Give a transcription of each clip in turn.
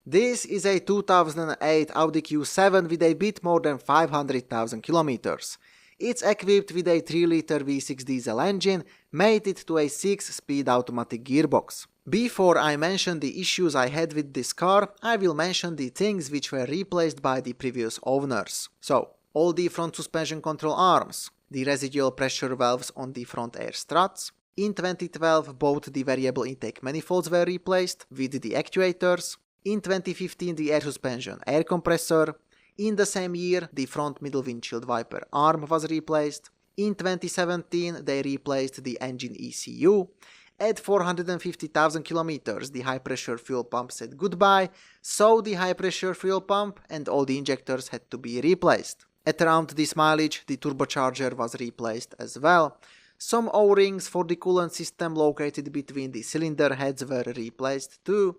This is a 2008 Audi Q7 with a bit more than 500,000 kilometers. It's equipped with a 3-liter V6 diesel engine, mated to a 6-speed automatic gearbox. Before I mention the issues I had with this car, I will mention the things which were replaced by the previous owners. So, all the front suspension control arms, the residual pressure valves on the front air struts. In 2012 both the variable intake manifolds were replaced with the actuators. In 2015 the air suspension air compressor. In the same year the front middle windshield wiper arm was replaced. In 2017 they replaced the engine ECU. At 450,000 kilometers the high pressure fuel pump said goodbye, so the high pressure fuel pump and all the injectors had to be replaced. At around this mileage the turbocharger was replaced as well. Some O-rings for the coolant system located between the cylinder heads were replaced too,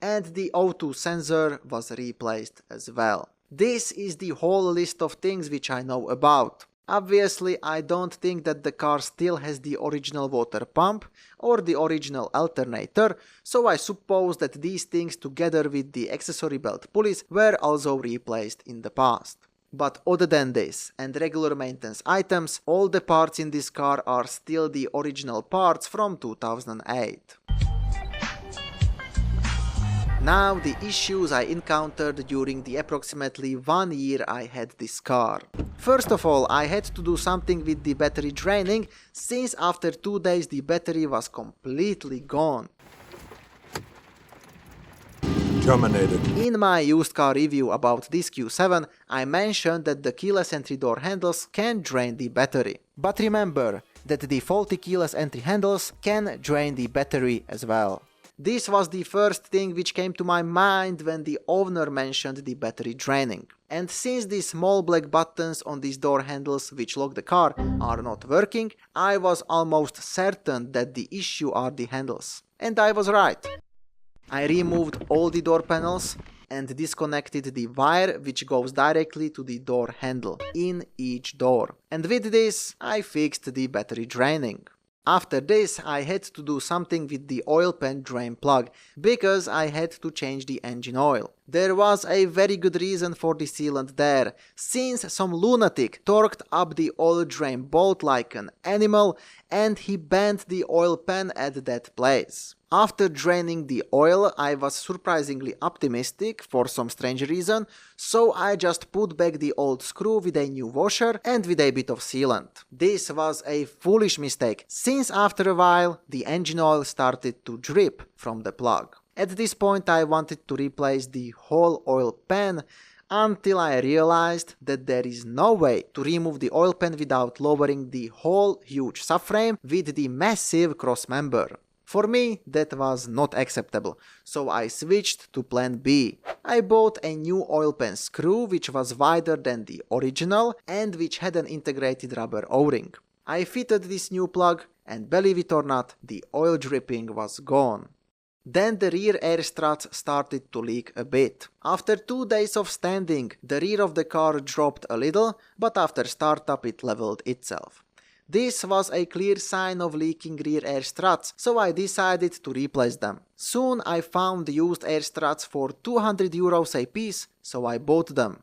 and the O2 sensor was replaced as well. This is the whole list of things which I know about. Obviously, I don't think that the car still has the original water pump or the original alternator, so I suppose that these things together with the accessory belt pulleys were also replaced in the past. But other than this and regular maintenance items, all the parts in this car are still the original parts from 2008. Now the issues I encountered during the approximately 1 year I had this car. First of all, I had to do something with the battery draining, since after 2 days the battery was completely gone. Terminated. In my used car review about this Q7, I mentioned that the keyless entry door handles can drain the battery. But remember that the faulty keyless entry handles can drain the battery as well. This was the first thing which came to my mind when the owner mentioned the battery draining. And since the small black buttons on these door handles which lock the car are not working, I was almost certain that the issue are the handles. And I was right. I removed all the door panels and disconnected the wire which goes directly to the door handle in each door. And with this, I fixed the battery draining. After this, I had to do something with the oil pan drain plug, because I had to change the engine oil. There was a very good reason for the sealant there, since some lunatic torqued up the oil drain bolt like an animal and he bent the oil pan at that place. After draining the oil, I was surprisingly optimistic for some strange reason, so I just put back the old screw with a new washer and with a bit of sealant. This was a foolish mistake, since after a while the engine oil started to drip from the plug. At this point I wanted to replace the whole oil pan, until I realized that there is no way to remove the oil pan without lowering the whole huge subframe with the massive cross member. For me, that was not acceptable, so I switched to plan B. I bought a new oil pan screw which was wider than the original and which had an integrated rubber O-ring. I fitted this new plug and believe it or not, the oil dripping was gone. Then the rear air struts started to leak a bit. After 2 days of standing, the rear of the car dropped a little, but after startup it leveled itself. This was a clear sign of leaking rear air struts, so I decided to replace them. Soon I found used air struts for 200 euros a piece, so I bought them.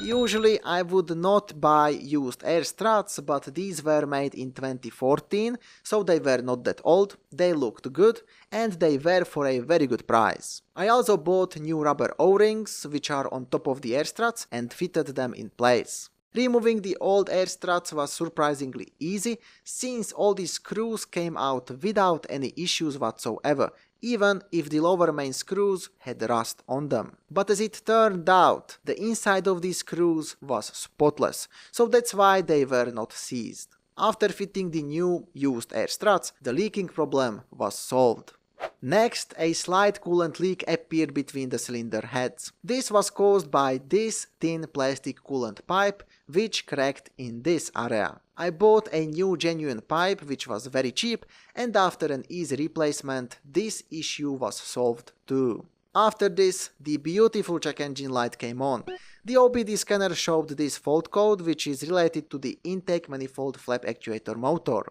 Usually I would not buy used air struts, but these were made in 2014, so they were not that old, they looked good, and they were for a very good price. I also bought new rubber O-rings, which are on top of the air struts, and fitted them in place. Removing the old air struts was surprisingly easy, since all the screws came out without any issues whatsoever, even if the lower main screws had rust on them. But as it turned out, the inside of these screws was spotless, so that's why they were not seized. After fitting the new used air struts, the leaking problem was solved. Next, a slight coolant leak appeared between the cylinder heads. This was caused by this thin plastic coolant pipe, which cracked in this area. I bought a new genuine pipe which was very cheap, and after an easy replacement, this issue was solved too. After this, the beautiful check engine light came on. The OBD scanner showed this fault code, which is related to the intake manifold flap actuator motor.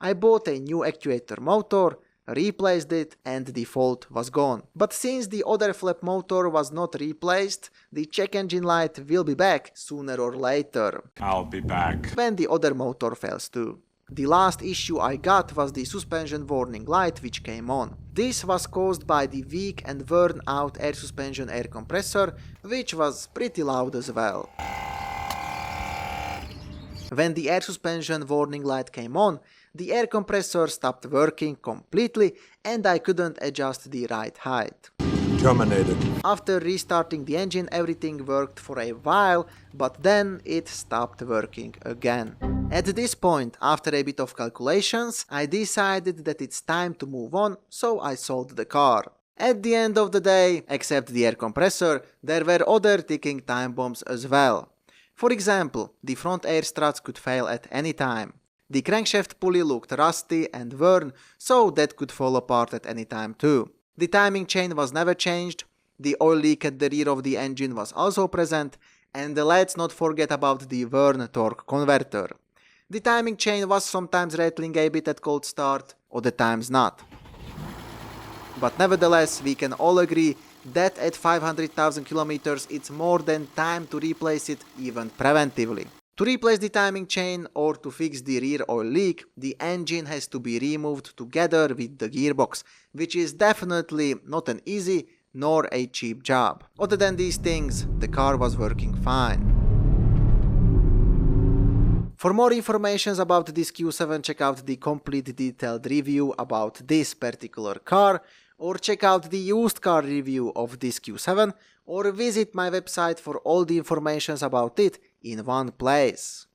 I bought a new actuator motor, replaced it, and the fault was gone. But since the other flap motor was not replaced, the check engine light will be back sooner or later. I'll be back. When the other motor fails too. The last issue I got was the suspension warning light which came on. This was caused by the weak and worn out air suspension air compressor, which was pretty loud as well. When the air suspension warning light came on, the air compressor stopped working completely and I couldn't adjust the right height. Terminated. After restarting the engine, everything worked for a while, but then it stopped working again. At this point, after a bit of calculations, I decided that it's time to move on, so I sold the car. At the end of the day, except the air compressor, there were other ticking time bombs as well. For example, the front air struts could fail at any time. The crankshaft pulley looked rusty and worn, so that could fall apart at any time too. The timing chain was never changed, the oil leak at the rear of the engine was also present, and let's not forget about the worn torque converter. The timing chain was sometimes rattling a bit at cold start, other times not. But nevertheless, we can all agree that at 500,000 kilometers it's more than time to replace it even preventively. To replace the timing chain or to fix the rear oil leak, the engine has to be removed together with the gearbox, which is definitely not an easy nor a cheap job. Other than these things, the car was working fine. For more information about this Q7, check out the complete detailed review about this particular car, or check out the used car review of this Q7, or visit my website for all the information about it in one place.